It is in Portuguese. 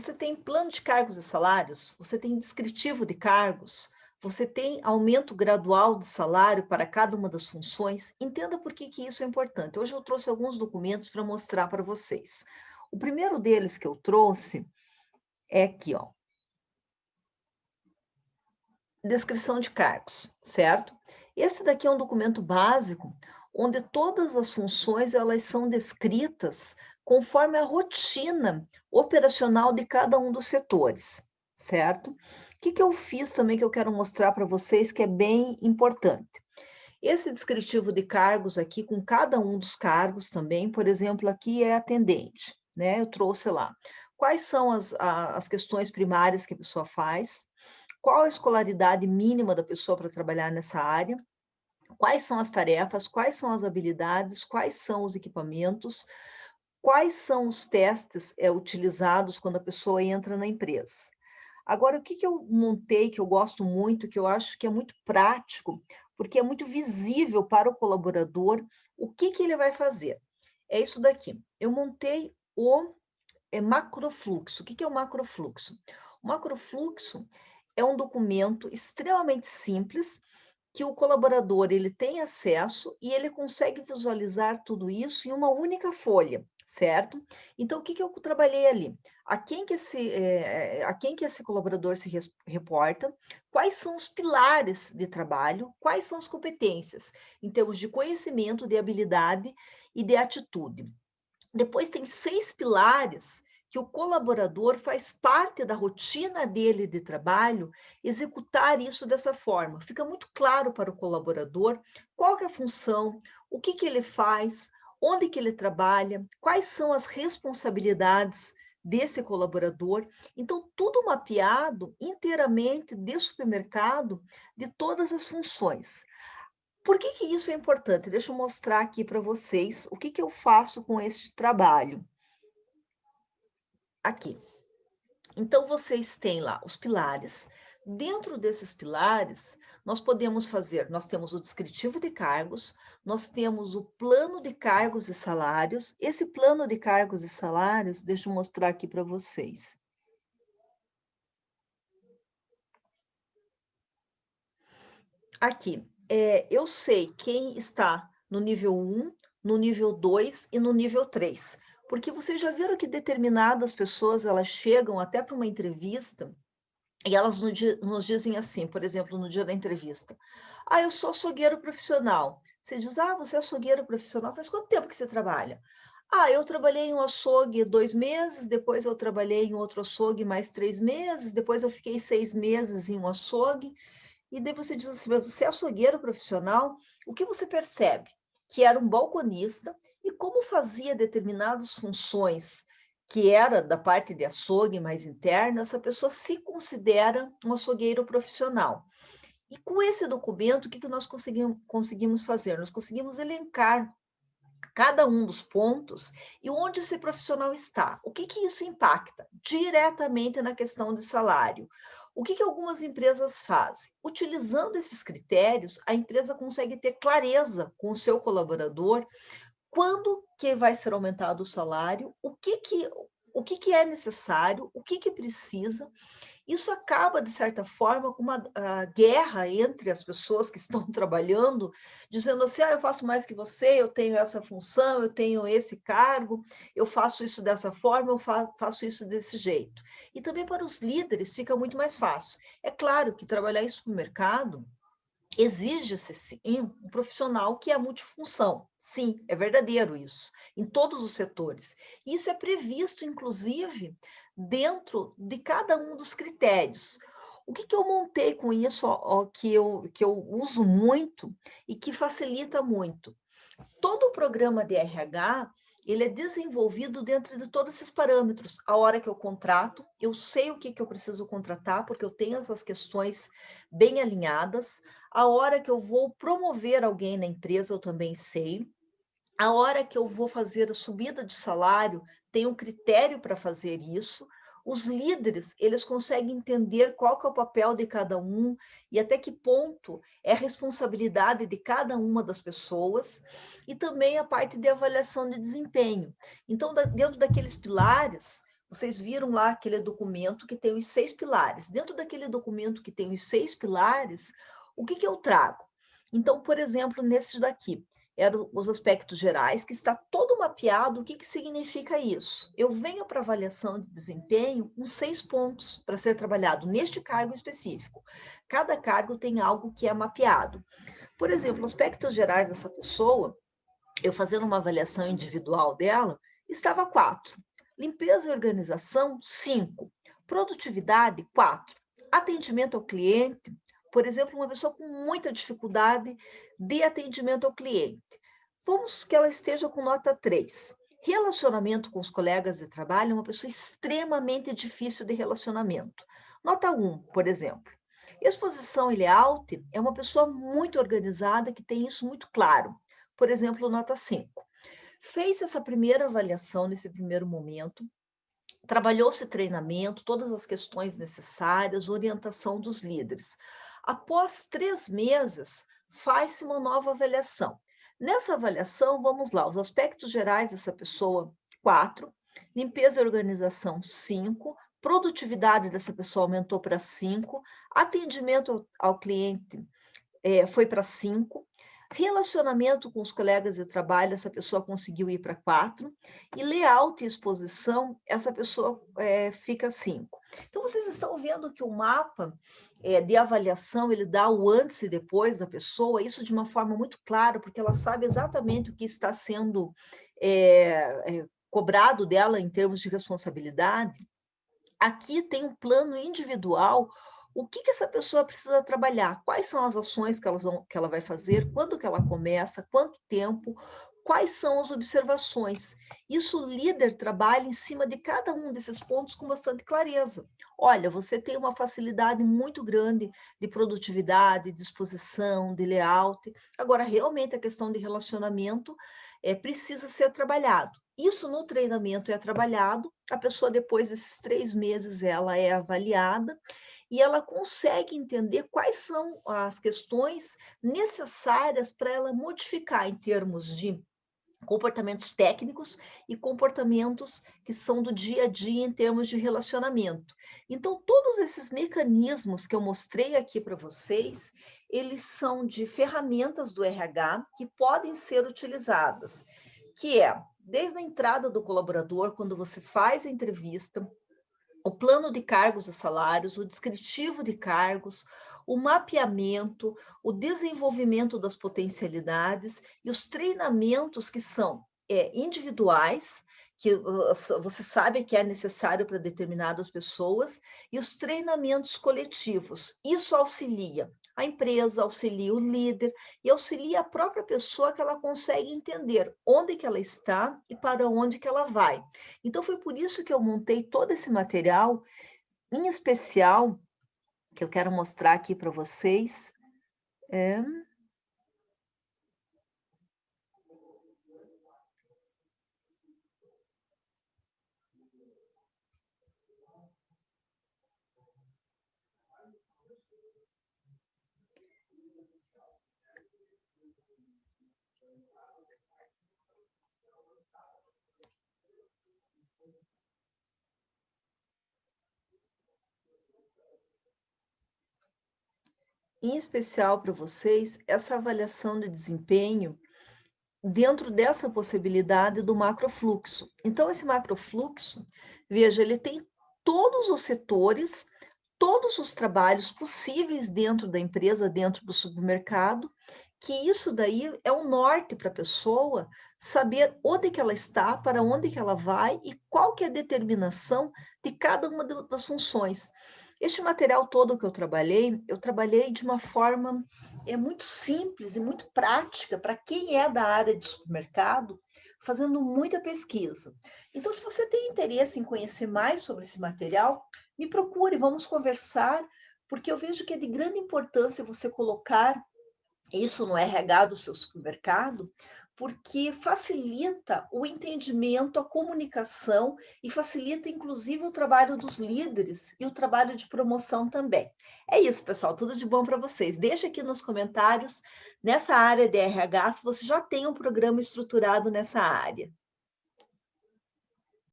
você tem plano de cargos e salários, você tem descritivo de cargos, você tem aumento gradual de salário para cada uma das funções. Entenda por que que isso é importante. Hoje eu trouxe alguns documentos para mostrar para vocês. O primeiro deles que eu trouxe é aqui, ó, descrição de cargos, certo? Esse daqui é um documento básico, onde todas as funções elas são descritas conforme a rotina operacional de cada um dos setores, certo? O que que eu fiz também que eu quero mostrar para vocês que é bem importante. Esse descritivo de cargos aqui, com cada um dos cargos também, por exemplo, aqui é atendente, né? Eu trouxe lá. Quais são as questões primárias que a pessoa faz? Qual a escolaridade mínima da pessoa para trabalhar nessa área? Quais são as tarefas? Quais são as habilidades? Quais são os equipamentos? Quais são os testes utilizados quando a pessoa entra na empresa? Agora, o que que eu montei, que eu gosto muito, que eu acho que é muito prático, porque é muito visível para o colaborador o que que ele vai fazer. É isso daqui. Eu montei o macrofluxo. O que que é o macrofluxo? O macrofluxo é um documento extremamente simples que o colaborador ele tem acesso e ele consegue visualizar tudo isso em uma única folha, certo? Então, o que que eu trabalhei ali? A quem que esse colaborador se reporta? Quais são os pilares de trabalho? Quais são as competências em termos de conhecimento, de habilidade e de atitude? Depois tem 6 pilares que o colaborador faz parte da rotina dele de trabalho, executar isso dessa forma. Fica muito claro para o colaborador qual que é a função, o que que ele faz, onde que ele trabalha, quais são as responsabilidades desse colaborador. Então, tudo mapeado inteiramente de supermercado, de todas as funções. Por que que isso é importante? Deixa eu mostrar aqui para vocês o que que eu faço com este trabalho. Aqui. Então, vocês têm lá os pilares. Dentro desses pilares, nós temos o descritivo de cargos, nós temos o plano de cargos e salários. Esse plano de cargos e salários, deixa eu mostrar aqui para vocês. Aqui, eu sei quem está no nível 1, no nível 2 e no nível 3, porque vocês já viram que determinadas pessoas, elas chegam até para uma entrevista e elas nos dizem assim, por exemplo, no dia da entrevista: "Ah, eu sou açougueiro profissional". Você diz: "Ah, você é açougueiro profissional, faz quanto tempo que você trabalha?". "Ah, eu trabalhei em um açougue 2 meses, depois eu trabalhei em outro açougue mais 3 meses, depois eu fiquei 6 meses em um açougue". E daí você diz assim: "Mas você é açougueiro profissional?". O que você percebe? Que era um balconista e como fazia determinadas funções, que era da parte de açougue mais interno, essa pessoa se considera um açougueiro profissional. E com esse documento, o que que nós conseguimos fazer? Nós conseguimos elencar cada um dos pontos e onde esse profissional está. O que que isso impacta? Diretamente na questão de salário. O que que algumas empresas fazem? Utilizando esses critérios, a empresa consegue ter clareza com o seu colaborador quando que vai ser aumentado o salário, o que que é necessário, o que que precisa. Isso acaba, de certa forma, com uma guerra entre as pessoas que estão trabalhando, dizendo assim: "Ah, eu faço mais que você, eu tenho essa função, eu tenho esse cargo, eu faço isso dessa forma, eu faço isso desse jeito". E também para os líderes fica muito mais fácil. É claro que trabalhar em supermercado exige-se sim um profissional que é multifunção. Sim, é verdadeiro isso, em todos os setores. Isso é previsto, inclusive, dentro de cada um dos critérios. O que que eu montei com isso, ó, que eu uso muito e que facilita muito? Todo o programa de RH, ele é desenvolvido dentro de todos esses parâmetros. A hora que eu contrato, eu sei o que que eu preciso contratar, porque eu tenho essas questões bem alinhadas. A hora que eu vou promover alguém na empresa, eu também sei. A hora que eu vou fazer a subida de salário, tem um critério para fazer isso. Os líderes, eles conseguem entender qual que é o papel de cada um e até que ponto é responsabilidade de cada uma das pessoas, e também a parte de avaliação de desempenho. Então, dentro daqueles pilares, Vocês viram lá aquele documento que tem os 6 pilares. Dentro daquele documento que tem os 6 pilares, o que eu trago? Então, por exemplo, nesses daqui, eram os aspectos gerais, que está todo mapeado. O que significa isso? Eu venho para avaliação de desempenho com 6 pontos para ser trabalhado neste cargo específico. Cada cargo tem algo que é mapeado. Por exemplo, aspectos gerais dessa pessoa, eu fazendo uma avaliação individual dela, estava 4. Limpeza e organização, 5. Produtividade, 4. Atendimento ao cliente, por exemplo, uma pessoa com muita dificuldade de atendimento ao cliente. Vamos que ela esteja com nota 3. Relacionamento com os colegas de trabalho, uma pessoa extremamente difícil de relacionamento. Nota 1, por exemplo. Exposição e layout é uma pessoa muito organizada que tem isso muito claro. Por exemplo, nota 5. Fez essa primeira avaliação nesse primeiro momento, trabalhou-se treinamento, todas as questões necessárias, orientação dos líderes. Após 3 meses, faz-se uma nova avaliação. Nessa avaliação, vamos lá, os aspectos gerais dessa pessoa, 4, limpeza e organização, 5, produtividade dessa pessoa aumentou para 5, atendimento ao cliente foi para 5, relacionamento com os colegas de trabalho, essa pessoa conseguiu ir para 4, e layout e exposição, essa pessoa fica 5. Então, vocês estão vendo que o mapa de avaliação, ele dá o antes e depois da pessoa, isso de uma forma muito clara, porque ela sabe exatamente o que está sendo cobrado dela em termos de responsabilidade. Aqui tem um plano individual. O que essa pessoa precisa trabalhar? Quais são as ações que ela vai fazer? Quando que ela começa? Quanto tempo? Quais são as observações? Isso o líder trabalha em cima de cada um desses pontos com bastante clareza. Olha, você tem uma facilidade muito grande de produtividade, disposição, de layout. Agora, realmente, a questão de relacionamento precisa ser trabalhado. Isso no treinamento é trabalhado, a pessoa depois desses 3 meses ela é avaliada e ela consegue entender quais são as questões necessárias para ela modificar em termos de comportamentos técnicos e comportamentos que são do dia a dia em termos de relacionamento. Então, todos esses mecanismos que eu mostrei aqui para vocês, eles são de ferramentas do RH que podem ser utilizadas, que é desde a entrada do colaborador, quando você faz a entrevista, o plano de cargos e salários, o descritivo de cargos, o mapeamento, o desenvolvimento das potencialidades e os treinamentos que são individuais, que você sabe que é necessário para determinadas pessoas, e os treinamentos coletivos. Isso auxilia a empresa, auxilia o líder e auxilia a própria pessoa, que ela consegue entender onde que ela está e para onde que ela vai. Então, foi por isso que eu montei todo esse material, em especial, que eu quero mostrar aqui para vocês. Em especial para vocês, essa avaliação de desempenho dentro dessa possibilidade do macrofluxo. Então, esse macrofluxo, veja, ele tem todos os setores, todos os trabalhos possíveis dentro da empresa, dentro do supermercado, que isso daí é um norte para a pessoa saber onde que ela está, para onde que ela vai e qual que é a determinação de cada uma das funções. Este material todo que eu trabalhei de uma forma muito simples e muito prática para quem é da área de supermercado, fazendo muita pesquisa. Então, se você tem interesse em conhecer mais sobre esse material, me procure, vamos conversar, porque eu vejo que é de grande importância você colocar isso no RH do seu supermercado, porque facilita o entendimento, a comunicação e facilita, inclusive, o trabalho dos líderes e o trabalho de promoção também. É isso, pessoal, tudo de bom para vocês. Deixa aqui nos comentários, nessa área de RH, se você já tem um programa estruturado nessa área.